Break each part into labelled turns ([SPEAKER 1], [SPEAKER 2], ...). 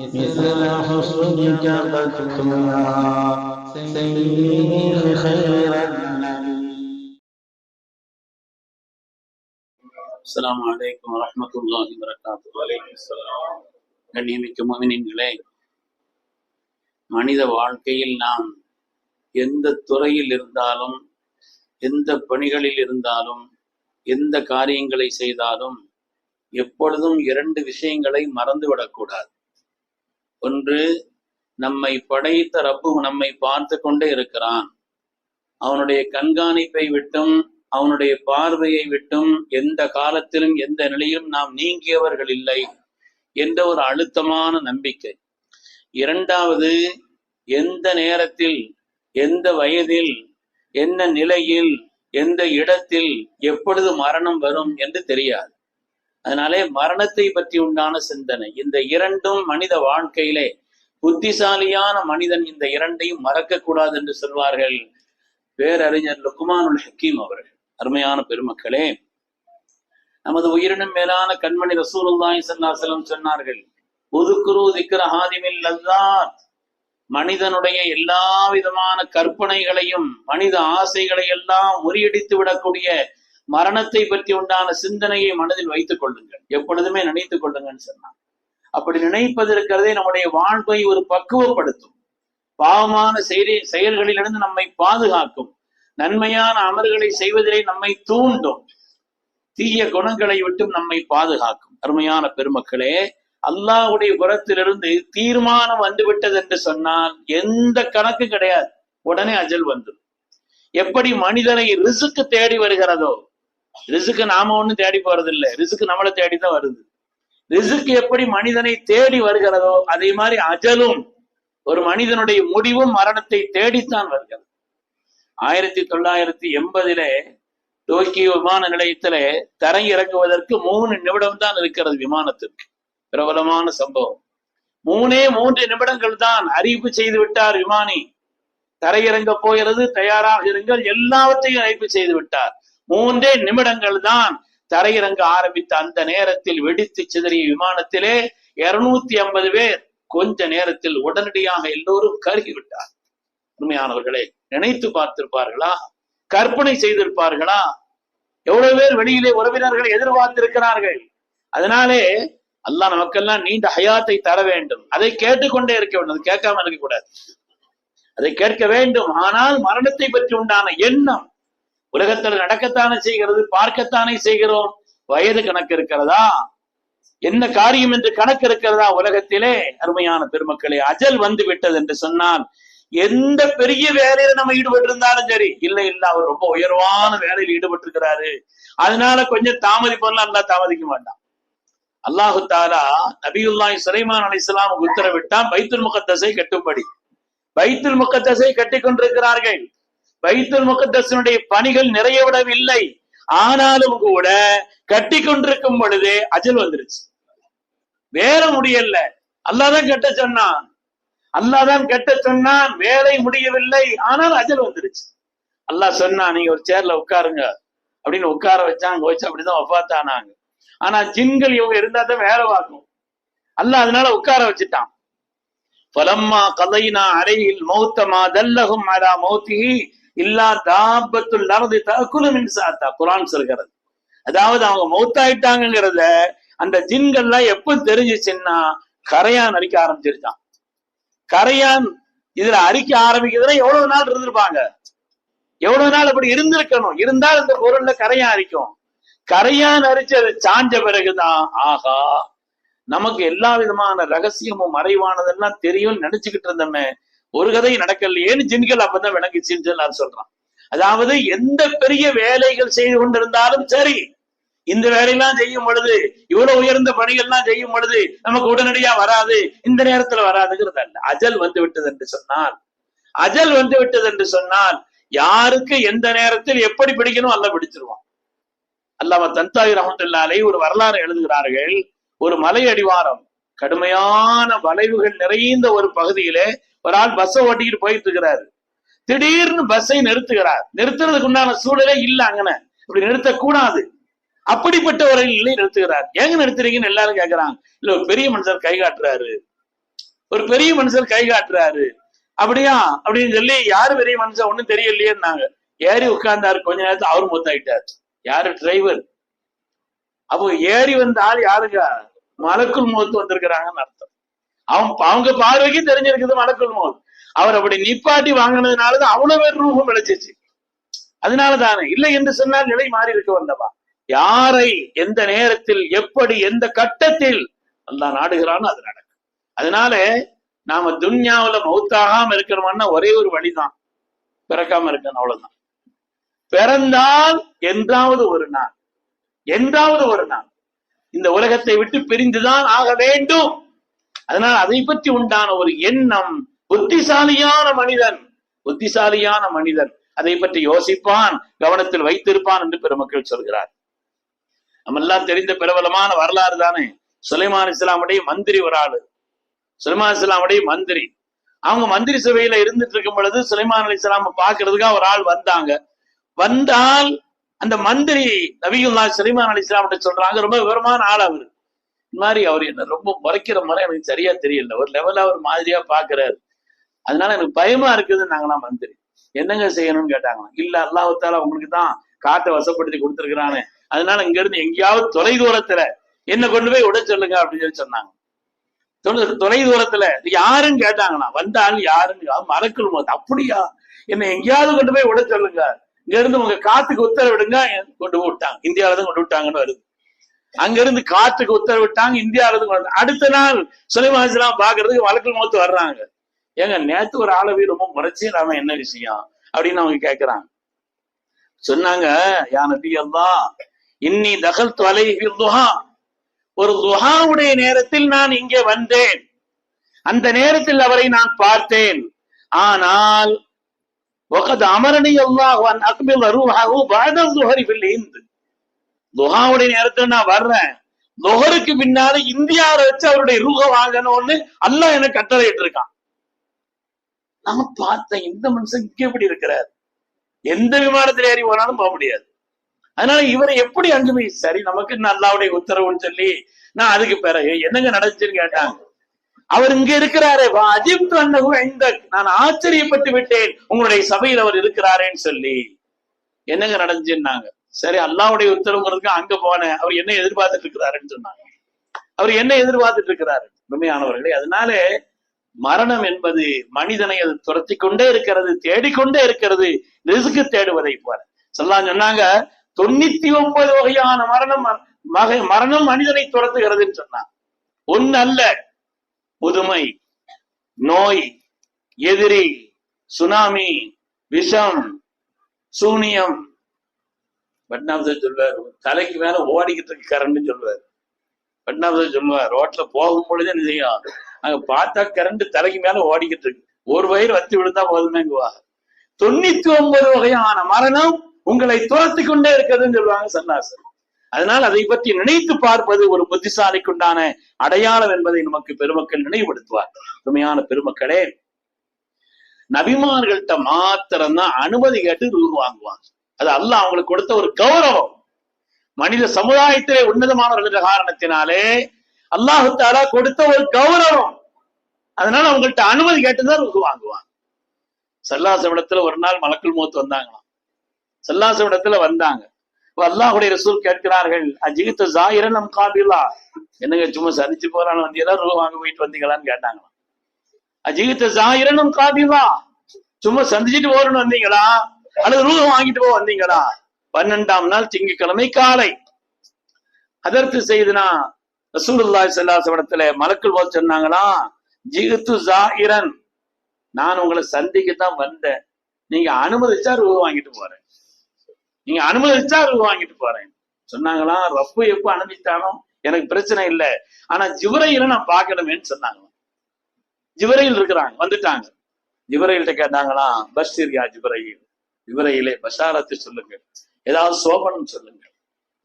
[SPEAKER 1] مثل حسنك بكيا سيدي خير
[SPEAKER 2] السلام عليكم ورحمة الله وبركاته. கண்ணியமிக்க முஃமினீன்களே, மனித வாழ்க்கையில் நாம் எந்த துறையில் இருந்தாலும், எந்த பணிகளில் இருந்தாலும், எந்த காரியங்களை செய்தாலும் எப்பொழுதும் இரண்டு விஷயங்களை மறந்துவிடக்கூடாது. ஒன்று, நம்மை படைத்த ரப்பு நம்மை பார்த்து கொண்டே இருக்கிறான். அவனுடைய கண்காணிப்பை விட்டும் அவனுடைய பார்வையை விட்டும் எந்த காலத்திலும் எந்த நிலையிலும் நாம் நீங்கியவர்கள் இல்லை என்ற ஒரு அழுத்தமான நம்பிக்கை. இரண்டாவது, எந்த நேரத்தில், எந்த வயதில், என்ன நிலையில், எந்த இடத்தில், எப்பொழுது மரணம் வரும் என்று தெரியாது. அதனாலே மரணத்தை பற்றி உண்டான சிந்தனை, இந்த இரண்டும் மனித வாழ்க்கையிலே புத்திசாலியான மனிதன் இந்த இரண்டையும் மறக்க கூடாது என்று சொல்வார்கள் பேரறிஞர் லுக்மானுல் ஹக்கீம் அவர்கள். அருமையான பெருமக்களே, நமது உயிரினும் மேலான கண்மணி ரசூலுல்லாஹி ஸல்லல்லாஹு அலைஹி வஸல்லம் சொன்னார்கள், உதுக்குரு திக்ர ஹாதிமில் லஸ்ஸாத், மனிதனுடைய எல்லா விதமான கற்பனைகளையும் மனித ஆசைகளை எல்லாம் முறியடித்து விடக்கூடிய மரணத்தை பற்றி உண்டான சிந்தனையை மனதில் வைத்துக் கொள்ளுங்கள், எப்பொழுதுமே நினைத்துக் கொள்ளுங்கன்னு சொன்னான். அப்படி நினைப்பது இருக்கிறதே நம்முடைய வாழ்வை ஒரு பக்குவப்படுத்தும், பாவமான செயல்களிலிருந்து நம்மை பாதுகாக்கும், நன்மையான அமல்களை செய்வதிலே நம்மை தூண்டும், தீய குணங்களை விட்டும் நம்மை பாதுகாக்கும். அருமையான பெருமக்களே, அல்லாஹ்வுடைய புறத்திலிருந்து தீர்மானம் வந்துவிட்டது என்று சொன்னால் எந்த கணக்கு கிடையாது, உடனே அஜல் வந்துடும். எப்படி மனிதனை ரிசுக்கு தேடி வருகிறதோ, ரிசுக்கு நாம ஒண்ணும் தேடி போறதில்லை, ரிசுக்கு நம்மளை தேடிதான் வருது. ரிசுக்கு எப்படி மனிதனை தேடி வருகிறதோ அதே மாதிரி அஜலும், ஒரு மனிதனுடைய முடிவும் மரணத்தை தேடித்தான் வருகிறது. 1980 டோக்கியோ விமான நிலையத்திலே தரை இறங்குவதற்கு 3 நிமிடம் தான் இருக்கிறது விமானத்திற்கு. பிரபலமான சம்பவம். 3 நிமிடங்கள் தான் அறிவிப்பு செய்து விட்டார் விமானி. தரையிறங்க போகிறது, தயாராக இருங்கள், எல்லாவற்றையும் அறிவிப்பு செய்து விட்டார். 3 நிமிடங்கள் தான் தரையிறங்க ஆரம்பித்த அந்த நேரத்தில் வெடித்து சிதறிய விமானத்திலே 250 பேர் கொஞ்ச நேரத்தில் உடனடியாக எல்லோரும் கருகிவிட்டார். உண்மையானவர்களே, நினைத்து பார்த்திருப்பார்களா? கற்பனை செய்திருப்பார்களா? எவ்வளவு பேர் வெளியிலே உறவினர்களை எதிர்பார்த்திருக்கிறார்கள். அதனாலே அல்லாஹ் நமக்கெல்லாம் நீண்ட ஹயாத்தை தர வேண்டும். அதை கேட்டுக்கொண்டே இருக்க வேண்டும், அது கேட்காம இருக்க கூடாது, அதை கேட்க வேண்டும். ஆனால் மரணத்தை பற்றி உண்டான எண்ணம் உலகத்தில் நடக்கத்தானே செய்கிறது, பார்க்கத்தானே செய்கிறோம். வயது கணக்கு இருக்கிறதா? என்ன காரியம் என்று கணக்கு இருக்கிறதா உலகத்திலே? அருமையான பெருமக்களே, அஜல் வந்து விட்டது என்று சொன்னால் எந்த பெரிய வேலையில நம்ம ஈடுபட்டு இருந்தாலும் சரி, இல்ல அவர் ரொம்ப உயர்வான வேலையில் ஈடுபட்டு இருக்கிறாரு, அதனால கொஞ்சம் தாமதிப்பெல்லாம் அல்லா தாமதிக்க மாட்டான். அல்லாஹு தாலா நபியுல்லாஹி சுலைமான் அலைஹிஸ்ஸலாமுக்கு உத்தரவிட்டான் பைத்துல் முகத்தஸை கட்டும்படி. பைத்துல் முகத்தஸை கட்டி கொண்டிருக்கிறார்கள். பைத்துல் முகத்தஸினுடைய பணிகள் நிறையவிடவில்லை. ஆனாலும் கூட கட்டி கொண்டிருக்கும் பொழுதே அஜல் வந்துருச்சு. வேற முடியல, அல்லாஹ்தான் கட்ட சொன்னான், அல்லாஹ்தான் கட்ட சொன்னான், வேலை முடியவில்லை, ஆனால் அஜல் வந்துருச்சு. அல்லாஹ் சொன்னான், நீங்க ஒரு சேர்ல உட்காருங்க அப்படின்னு உட்கார வச்சாங்க. வச்சு அப்படிதான் வஃபாத்தானாங்க. ஆனா ஜின்கள் இவங்க இருந்தா தான் வேலை பார்க்கும். அல்லாஹ் அதனால உட்கார வச்சுட்டான். ஃபலம்மா கலைனா அலைஹில் மௌத மா தல்லஹும் அலா மௌதிஹி இல்லா தாபத்துல் அர்தி தஅகுலு மின் சாத்தா, குர்ஆன் சொல்கிறது. அதாவது அவங்க மௌத்தாயிட்டாங்கிறத அந்த ஜின்கள்லாம் எப்ப தெரிஞ்சிச்சுன்னா கரையான் அரிக்க ஆரம்பிச்சிருச்சான். கரையான் இதுல அரிக்க ஆரம்பிக்கிறதுனா எவ்வளவு நாள் இருந்திருப்பாங்க, எவ்வளவு நாள் அப்படி இருந்திருக்கணும், இருந்தால் இந்த பொருள்ல கரையான் அரிக்கும். கரையான் அரிச்சது சாஞ்ச பிறகுதான் ஆகா நமக்கு எல்லா விதமான ரகசியமும் மறைவானதெல்லாம் தெரியும் நினைச்சுக்கிட்டு இருந்தோமே, ஒரு கதை நடக்கலையேன்னு ஜின்கள் அப்பதான் விளங்கிச்சுன்னு எல்லாரும் சொல்றான். அதாவது எந்த பெரிய வேலைகள் செய்து கொண்டிருந்தாலும் சரி, இந்த வேலையெல்லாம் செய்யும் பொழுது, இவ்வளவு உயர்ந்த பணிகள்லாம் செய்யும் பொழுது நமக்கு உடனடியா வராது, இந்த நேரத்துல வராதுங்கிறது அல்ல. அஜல் வந்து விட்டது என்று சொன்னால் அஜல் வந்து விட்டது என்று சொன்னால் யாருக்கு எந்த நேரத்தில் எப்படி பிடிக்கணும் அல்ல பிடிச்சிருவான். அல்லாம தன்தாயி ரஹ்மத்துல்லாஹி அலைஹி ஒரு வரலாறு எழுதுகிறார்கள். ஒரு மலை அடிவாரம், கடுமையான வளைவுகள் நிறைந்த ஒரு பகுதியிலே ஒரு ஆள் பஸ்ஸை ஓட்டிக்கிட்டு போயிட்டு இருக்கிறாரு. திடீர்னு பஸ்ஸை நிறுத்துகிறார். நிறுத்துறதுக்கு உண்டான சூழலே இல்ல, அங்கன இப்படி நிறுத்தக்கூடாது. அப்படிப்பட்ட ஒரு நிலை நிறுத்துகிறார். ஏங்க நிறுத்துறீங்கன்னு எல்லாரும் கேட்கிறாங்க. இல்ல, ஒரு பெரிய மனுஷர் கை காட்டுறாரு, ஒரு பெரிய மனுஷர் கை காட்டுறாரு. அப்படியா அப்படின்னு சொல்லி, யாரு பெரிய மனுஷன் ஒண்ணும் தெரியலையேன்னாங்க. ஏறி உட்கார்ந்தாரு. கொஞ்ச நேரத்துல அவரு மொத்தாயிட்டாரு. யாரு? டிரைவர். அப்போ ஏறி வந்த ஆள் யாருங்க? மலக்குல் மௌத் வந்திருக்கிறாங்கன்னு அர்த்தம். அவங்க பார்வைக்கு தெரிஞ்சிருக்குது மலக்குல் மௌத். அவர் அப்படி நிப்பாட்டி வாங்கினதுனாலதான் அவ்வளவு பேர் ரூபம் விளைச்சிச்சு. அதனாலதானே. இல்லை என்று சொன்னால் நிலை மாறி இருக்க வந்தவா. யாரை எந்த நேரத்தில் எப்படி எந்த கட்டத்தில் அல்லாஹ் நாடுகிறான்னு அது நடக்கும். அதனால நாம துன்யாவுல மௌத்தாகாம இருக்கிறோம்னா ஒரே ஒரு வழிதான், பிறக்காம இருக்கணும். அவ்வளவுதான். பிறந்தால் என்றாவது ஒரு நாள் இந்த உலகத்தை விட்டு பிரிந்துதான் ஆக வேண்டும். அதனால அதை பற்றி உண்டான ஒரு எண்ணம் புத்திசாலியான மனிதன் அதை பற்றி யோசிப்பான், கவனத்தில் வைத்திருப்பான் என்று பெருமக்கள் சொல்கிறார். நம்ம எல்லாம் தெரிந்த பிரபலமான வரலாறு தானே. சுலைமான் அலைஹிஸ்ஸலாமுடைய மந்திரி ஒரு ஆளு. சுலைமான் அலைஹிஸ்ஸலாமுடைய மந்திரி. அவங்க மந்திரி சபையில இருந்துட்டு இருக்கும் பொழுது சுலைமான் அலைஹிஸ்ஸலாம பாக்குறதுக்காக ஒரு ஆள் வந்தாங்க. வந்தால் அந்த மந்திரி நபியுல்லாஹ் சுலைமான் அலைஹிஸ்ஸலாம் சொல்றாங்க, ரொம்ப விவரமான ஆள் அவரு. இந்த மாதிரி அவர் என்ன ரொம்ப முறைக்கிற முறை எனக்கு சரியா தெரியல, ஒரு லெவலா ஒரு மாதிரியா பாக்குறாரு, அதனால எனக்கு பயமா இருக்குதுன்னு நாங்களாம் மந்திரி. என்னங்க செய்யணும்னு கேட்டாங்க. இல்ல, அல்லாஹ் தஆலா உங்களுக்கு தான் காட்டை வசப்படுத்தி கொடுத்துருக்கிறானே, அதனால இங்க இருந்து எங்கேயாவது தொலை தூரத்துல என்ன கொண்டு போய் விட சொல்லுங்க அப்படின்னு சொல்லி சொன்னாங்க. தொலை தூரத்துல யாருன்னு கேட்டாங்கண்ணா. வந்தாலும் யாருன்னு மலக்குல் மௌத். அப்படியா, என்ன எங்கேயாவது கொண்டு போய் விட சொல்லுங்க, இங்க இருந்து உங்க காத்துக்கு உத்தரவிடுங்க. கொண்டு போய் விட்டாங்க. இந்தியாவில தான் கொண்டு விட்டாங்கன்னு வருது. அங்க இருந்து காத்துக்கு உத்தரவிட்டாங்க, இந்தியாவில இருந்து. அடுத்த நாள் சுலைமான் அலைஹிஸ்ஸலாம் பாக்குறதுக்கு மலக்குல் மௌத் வர்றாங்க. ஏங்க, நேத்து ஒரு ஆளவி ரொம்ப முறைச்சி நாம என்ன விஷயம் அப்படின்னு அவங்க கேட்கிறாங்க. சொன்னாங்க, யா நபி அல்லாஹ், இன்னி தகல்து அலைஹி துஹா, ஒரு துஹாவுடைய நேரத்தில் நான் இங்கே வந்தேன். அந்த நேரத்தில் அவரை நான் பார்த்தேன். ஆனால் வகத் அமரனி அல்லாஹ் அன் அக்பில் ரூஹஹு பஅத ظஹரி ஃபில் ஹிந்த், துஹாவுடைய நேரத்தில் நான் வர்றேன், ظஹருக்கு பின்னால இந்தியாவை வச்சு அவருடைய ரூஹ வாங்கணும்னு அல்லாஹ் எனக்கு கட்டளையிட்டு இருக்கான். நம்ம பார்த்தேன், இந்த மனுஷன் இங்க எப்படி இருக்கிறார், எந்த விமானத்தில் ஏறி போனாலும் போக முடியாது. அதனால இவரை எப்படி அங்கு போய், சரி நமக்கு அல்லாஹ்வுடைய உத்தரவுன்னு சொல்லி நான் அதுக்கு பிறகு என்னங்க நடந்துச்சுன்னு கேட்டாங்க. அவர் இங்க இருக்கிறாரே, அஜிப்து அன்னஹு இந்தக், நான் ஆச்சரியப்பட்டு விட்டேன் உங்களுடைய சபையில் அவர் இருக்கிறாரேன்னு சொல்லி. என்னங்க நடந்துச்சுன்னாங்க. சரி, அல்லாஹ்வுடைய உத்தரவுங்கிறதுக்கு அங்க போனேன், அவர் என்ன எதிர்பார்த்துட்டு இருக்கிறாருன்னு சொன்னாங்க. அவர் என்ன எதிர்பார்த்துட்டு இருக்கிறாரு உண்மையானவர்களே. அதனால மரணம் என்பது மனிதனை அது துரத்தி கொண்டே இருக்கிறது, தேடிக்கொண்டே இருக்கிறது, ரிஸ்க் தேடுவதை போல. சொல்லலாம் சொன்னாங்க, 99 வகையான மரணம் மனிதனை துரத்துகிறதுன்னு சொன்னாங்க. ஒன்னு அல்ல, முதுமை, நோய், எதிரி, சுனாமி, விஷம், சூனியம். பட்னாபுரம் சொல்வார், தலைக்கு மேல ஓடிக்கிட்டு இருக்கு கரண்ட் சொல்வார். பட்னாபுரம் சொல்லுவார், ரோட்ல போகும் பொழுது என்ன செய்யும், அங்க பார்த்தா கரண்ட் தலைக்கு மேல ஓடிக்கிட்டு இருக்கு, ஒரு வயிறு வத்தி விழுந்தா போதுமேங்குவா. 99 வகையான மரணம் உங்களை துரத்தி கொண்டே இருக்கிறதுன்னு சொல்லுவாங்க சன்னாசர். அதனால் அதை பற்றி நினைத்து பார்ப்பது ஒரு புத்திசாலிக்குண்டான அடையாளம் என்பதை நமக்கு பெருமக்கள் நினைவுபடுத்துவார். உண்மையான பெருமக்களே, நபிமார்கள்ட்ட மாத்திரம்தான் அனுமதி கேட்டு ரூஹ் வாங்குவாங்க. அது அல்லாஹ் அவங்களுக்கு கொடுத்த ஒரு கௌரவம். மனித சமுதாயத்திலே உன்னதமானவர்கள் என்ற காரணத்தினாலே அல்லாஹ் தஆலா கொடுத்த ஒரு கௌரவம். அதனால அவங்கள்ட்ட அனுமதி கேட்டுதான் ரூஹ் வாங்குவாங்க. ஸல்லல்லாஹு அலைஹி வஸல்லம் ஒரு நாள் மலக்குல் மௌத் வந்தாங்களாம். ஸல்லல்லாஹு அலைஹி வஸல்லம் வந்தாங்க. அல்லாஹ்வுடைய ரசூல் கேட்கிறார்கள், அஜித் ஸாயிரன் அம் காபிலா, என்னங்க சும்மா சதிச்சு போறான்னு வந்தீங்களா, ரூஹ் வாங்க போயிட்டு வந்தீங்களான்னு கேட்டாங்களாம். அஜித் ஸாயிரன் அம் காபிலா, சும்மா சந்திச்சுட்டு போறன்னு வந்தீங்களா அல்லது ரூஹ் வாங்கிட்டு போக வந்தீங்களா? 12ஆம் நாள் திங்கட்கிழமை காலை. அதற்கு செய்தனா ரசூலுல்லாஹி ஸல்லல்லாஹு அலைஹி வஸல்லம் மலக்குல் மௌத் சொன்னாங்களா, ஜிஹ்து ஸாயிரன், நான் உங்களை சந்திக்கத்தான் வந்தேன், நீங்க அனுமதிச்சா ரூஹ் வாங்கிட்டு போறேன், நீங்க அனுமதிச்சா ரூஹ் வாங்கிட்டு போறேன் சொன்னாங்களாம். ரப்பு எப்ப அனுமதித்தானோ எனக்கு பிரச்சனை இல்லை, ஆனா ஜிப்ரீல நான் பார்க்கணுமேன்னு சொன்னாங்க. ஜிப்ரீல் இருக்கிறாங்க, வந்துட்டாங்க. ஜிப்ரையில்கிட்ட கேட்டாங்களாம், பஷீர் யா ஜிப்ரையில், ஜிப்ரையிலே பஷாரத்தை சொல்லுங்கள், ஏதாவது சோபனம் சொல்லுங்கள்.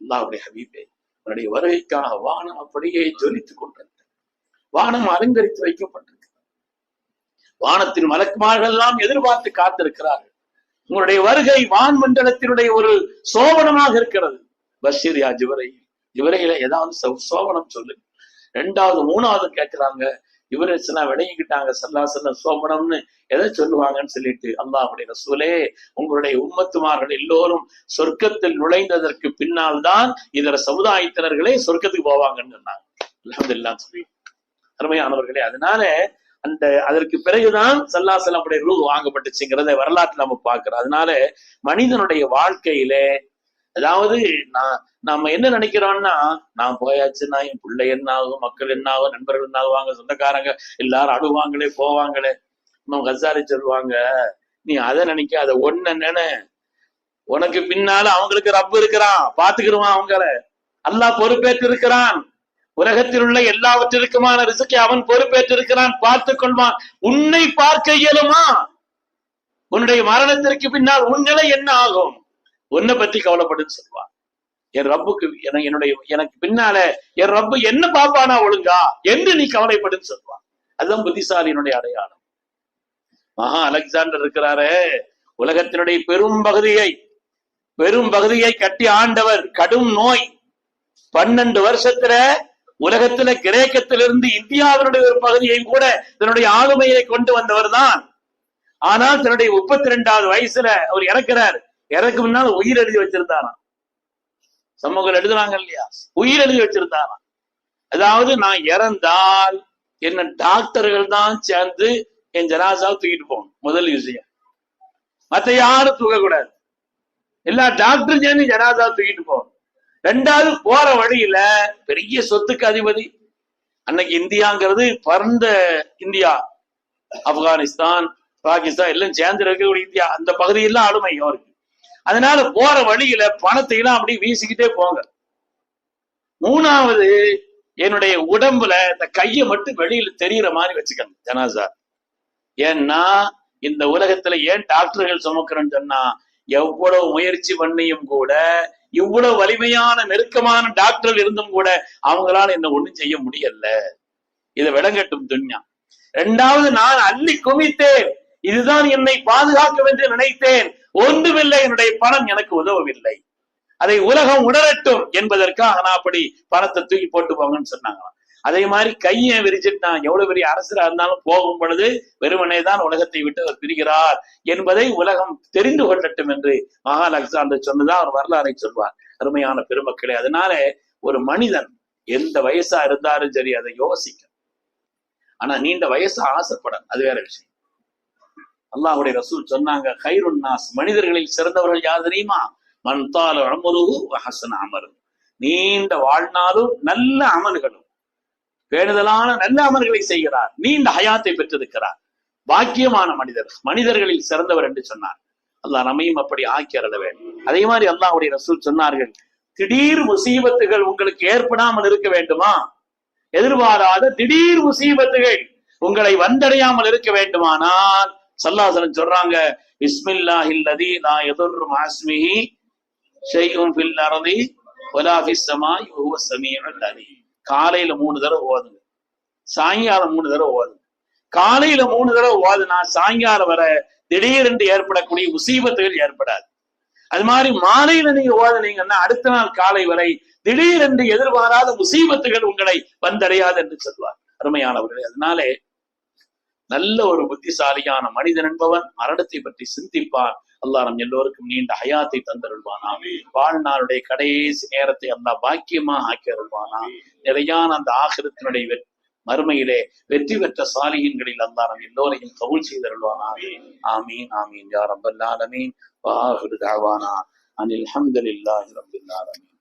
[SPEAKER 2] அல்லாஹ்வுடைய ஹபீபே, உன்னுடைய வருகைக்காக வானம் அப்படியே ஜொலித்துக் கொண்டிருக்கிறது, வானம் அலங்கரித்து வைக்கப்பட்டிருக்கிறது, வானத்தின் மலக்குமார்கள் எல்லாம் எதிர்பார்த்து காத்திருக்கிறார்கள். உங்களுடைய வருகை வான் மண்டலத்தினுடைய ஒரு சோபனமாக இருக்கிறது. பஷீர் யா ஜிப்ரையில், ஜிப்ரையில ஏதாவது சோபனம் சொல்லு. ரெண்டாவது மூணாவது கேட்கிறாங்க, இவரெல்லாம் விளங்கிக்கிட்டாங்க ஸல்லல்லாஹு சோபனம்னு எதை சொல்லுவாங்கன்னு சொல்லிட்டு, அல்லாஹ்வுடைய ரசூலே, உங்களுடைய உம்மத்துமார்கள் எல்லோரும் சொர்க்கத்தில் நுழைந்ததற்கு பின்னால் தான் இதர சமுதாயத்தினர்களே சொர்க்கத்துக்கு போவாங்கன்னு சொன்னாங்க. அல்ஹம்துலில்லாஹ் சொல்லி அருமையானவர்களே, அதனால அதற்கு பிறகுதான் ஸல்லல்லாஹு அலைஹி வஸல்லம் ரூஹ் வாங்கப்பட்டுச்சுங்கிறத வரலாற்றுல நம்ம பார்க்கிறோம். அதனால மனிதனுடைய வாழ்க்கையில, அதாவது நம்ம என்ன நினைக்கிறோம்னா, நான் போயாச்சுன்னா என் பிள்ளை என்ன ஆகும், மக்கள் என்ன ஆகும், நண்பர்கள் என்ன ஆகுவாங்க, சொந்தக்காரங்க எல்லாரும் அழுவாங்களே போவாங்களே. நம்ம கசாரி சொல்லுவாங்க, நீ அதை நினைக்காத, ஒன்ன நினை, உனக்கு பின்னால அவங்களுக்கு ரப்பு இருக்கிறான், பாத்துக்கிடுவான், அவங்கள அல்லாஹ் பொறுப்பேற்று இருக்கிறான், உலகத்தில் உள்ள எல்லாவற்றிற்குமான ரிஸ்கை அவன் பொறுப்பேற்று இருக்கிறான், பார்த்துக் கொள்வான். உன்னை பார்க்க இயலுமா? உன்னுடைய மரணத்திற்கு பின்னால் உன் நிலை என்ன ஆகும், உன்னை பத்தி கவலைப்படுன்னு சொல்லுவான். என் ரப்புக்கு எனக்கு பின்னால என் ரப்பு என்ன பாப்பானா ஒழுங்கா என்று நீ கவலைப்படுன்னு சொல்லுவான். அதுதான் புத்திசாலியினுடைய அடையாளம். மகா அலெக்சாண்டர் இருக்கிறாரு, உலகத்தினுடைய பெரும் பகுதியை கட்டி ஆண்டவர். கடும் நோய், 12 வருஷத்துல உலகத்துல கிரேக்கத்திலிருந்து இந்தியாவினுடைய ஒரு பகுதியையும் கூட தன்னுடைய ஆளுமையை கொண்டு வந்தவர் தான். ஆனால் தன்னுடைய 32வது வயசுல அவர் இறக்கிறார். இறக்கு முன்னால் உயிர் எழுதி வச்சிருந்தாராம். சமூகம் எழுதுறாங்க இல்லையா, உயிர் எழுதி வச்சிருந்தாராம். அதாவது நான் இறந்தால் என்ன டாக்டர்கள் தான் சேர்ந்து என் ஜனாசாவை தூக்கிட்டு போகணும், முதல் விஷயம். மற்ற யாரும் தூக்கக்கூடாது, எல்லா டாக்டரும் சேர்ந்து ஜனாசாவை தூக்கிட்டு போகணும். ரெண்டாவது, போற வழியில பெரிய சொத்துக்கு அதிபதி. அன்னைக்கு இந்தியாங்கிறது பரந்த இந்தியா, ஆப்கானிஸ்தான், பாகிஸ்தான் எல்லாம் சேர்ந்து இருக்கக்கூடிய இந்தியா, அந்த பகுதியெல்லாம் ஆளுமை அவருக்கு. அதனால போற வழியில பணத்தை எல்லாம் அப்படி வீசிக்கிட்டே போங்க. மூணாவது, என்னுடைய உடம்புல இந்த கையை மட்டும் வெளியில தெரிகிற மாதிரி வச்சுக்கணும் ஜனாசா. ஏன்னா இந்த உலகத்துல ஏன் டாக்டர்கள் சுமக்கிறேன்னு சொன்னா, எவ்வளவு முயற்சி பண்ணியும் கூட, இவ்வளவு வலிமையான நெருக்கமான டாக்டர்கள் இருந்தும் கூட அவங்களால என்ன ஒண்ணும் செய்ய முடியல. இதை விளங்கட்டும் துன்யா. இரண்டாவது, நான் அள்ளி குவித்தேன், இதுதான் என்னை பாதுகாக்கும் என்று நினைத்தேன், ஒன்றுமில்லை, என்னுடைய பணம் எனக்கு உதவவில்லை, அதை உலகம் உணரட்டும் என்பதற்காக நான் அப்படி பணத்தை தூக்கி போட்டு போங்கன்னு சொன்னாங்க. அதே மாதிரி கையை விரிச்சிட்டு, நான் எவ்வளவு பெரிய அரசரா இருந்தாலும் போகும் பொழுது வெறுமனே தான் உலகத்தை விட்டு அவர் பிரிகிறார் என்பதை உலகம் தெரிந்து கொள்ளட்டும் என்று மகா அலெக்சாண்டர் சொன்னதா அவர் வரலாறை சொல்வார். அருமையான பெருமக்களே, அதனால ஒரு மனிதன் எந்த வயசா இருந்தாலும் சரி அதை யோசிக்க, ஆனா நீண்ட வயசா ஆசைப்பட, அது வேற விஷயம். அல்லாஹ்வுடைய ரசூல் சொன்னாங்க, கைருன் நாஸ், மனிதர்களில் சிறந்தவர்கள் யார் தெரியுமா? மன் தால உம்ருஹு வ ஹஸன அமலுஹு, நீண்ட வாழ்நாளும் நல்ல அமல்களும் பேணுதலான நல்ல அமல்களை செய்கிறார், நீண்ட ஹயாத்தை பெற்றிருக்கிறார், பாக்கியமான மனிதர்களில் சிறந்தவர் என்று சொன்னார். அல்லாஹ் நம்மையும் அப்படி ஆக்கி அருள வேண்டும். அதே மாதிரி அல்லாஹ்வுடைய ரசூல் சொன்னார்கள், திடீர் முசீபத்துகள் உங்களுக்கு ஏற்படாமல் இருக்க வேண்டுமா? எதிர்பாராத திடீர் முசீபத்துகள் உங்களை வந்தடையாமல் இருக்க வேண்டுமானால் ஸல்லல்லாஹு அலைஹி வஸல்லம் சொல்றாங்க, பிஸ்மில்லாஹில் லதீ லா யதுர்ரு மஅஸ்மிஹி ஷைஉன் ஃபில் அர்தி வலா ஃபிஸ் ஸமாஇ வஹுவ ஸமீஉல் அலீம். காலையில 3 தடவை ஓதுங்க, சாயங்காலம் 3 தடவை ஓதுங்க. காலையில 3 தடவை ஓதுனா சாயங்காலம் வர திடீரென்று ஏற்படக்கூடிய முசீபத்துகள் ஏற்படாது. அது மாதிரி மாலையில நீங்க ஓதுனீங்கன்னா அடுத்த நாள் காலை வரை திடீரென்று எதிர்பாராத முசீபத்துகள் உங்களை வந்தடையாது என்று சொல்வார். அருமையானவர்களே, அதனாலே நல்ல ஒரு புத்திசாலியான மனிதன் என்பவன் மரணத்தை பற்றி சிந்திப்பான். அல்லாஹ் நம் எல்லோருக்கும் நீண்ட ஹயாத்தை தந்தருள்வானா. வாழ்நாளுடைய கடைசி நேரத்தை அல்லாஹ் பாக்கியமா ஆக்கி அருள்வானா. நிறையான அந்த ஆகிரத்தினுடைய மறுமையிலே வெற்றி பெற்ற சாலிஹீன்களில் அல்லாஹ் நம் எல்லோரையும் கபூல் செய்தருள்வானா. ஆமீன் ஆமீன் யா ரப்பல் ஆலமீன். வ ஆகிரு தஅவானா அனில் ஹம்துலில்லாஹி ரப்பில் ஆலமீன்.